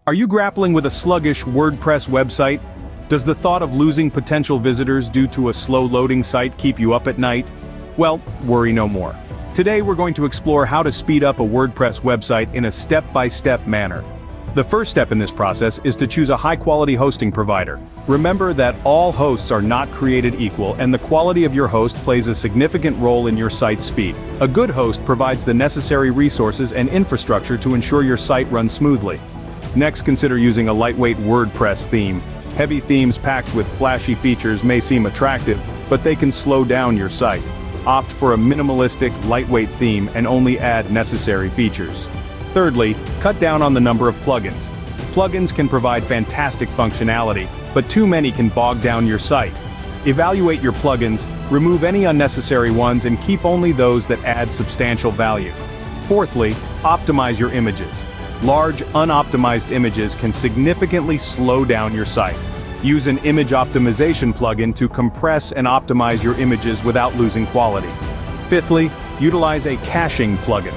Are you grappling with a sluggish WordPress website? Does the thought of losing potential visitors due to a slow loading site keep you up at night? Well, worry no more. Today we're going to explore how to speed up a WordPress website in a step-by-step manner. The first step in this process is to choose a high-quality hosting provider. Remember that all hosts are not created equal, and the quality of your host plays a significant role in your site's speed. A good host provides the necessary resources and infrastructure to ensure your site runs smoothly. Next, consider using a lightweight WordPress theme. Heavy themes packed with flashy features may seem attractive, but they can slow down your site. Opt for a minimalistic, lightweight theme and only add necessary features. Thirdly, cut down on the number of plugins. Plugins can provide fantastic functionality, but too many can bog down your site. Evaluate your plugins, remove any unnecessary ones, and keep only those that add substantial value. Fourthly, optimize your images. Large, unoptimized images can significantly slow down your site. Use an image optimization plugin to compress and optimize your images without losing quality. Fifthly, utilize a caching plugin.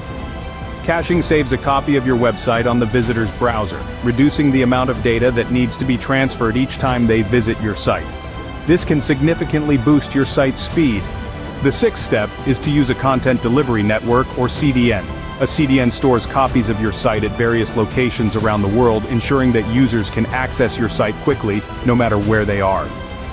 Caching saves a copy of your website on the visitor's browser, reducing the amount of data that needs to be transferred each time they visit your site. This can significantly boost your site's speed. The sixth step is to use a content delivery network or CDN. A CDN stores copies of your site at various locations around the world, ensuring that users can access your site quickly, no matter where they are.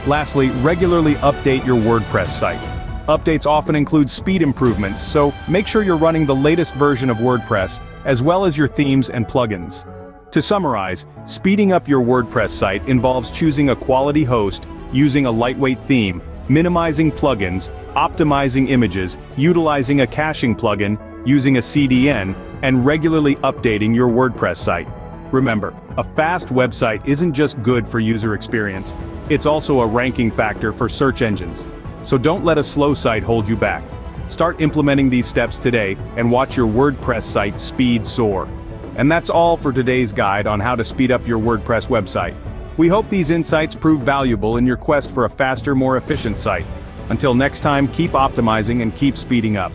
Lastly, regularly update your WordPress site. Updates often include speed improvements, so make sure you're running the latest version of WordPress, as well as your themes and plugins. To summarize, speeding up your WordPress site involves choosing a quality host, using a lightweight theme, minimizing plugins, optimizing images, utilizing a caching plugin, using a CDN, and regularly updating your WordPress site. Remember, a fast website isn't just good for user experience, it's also a ranking factor for search engines. So don't let a slow site hold you back. Start implementing these steps today and watch your WordPress site speed soar. And that's all for today's guide on how to speed up your WordPress website. We hope these insights prove valuable in your quest for a faster, more efficient site. Until next time, keep optimizing and keep speeding up.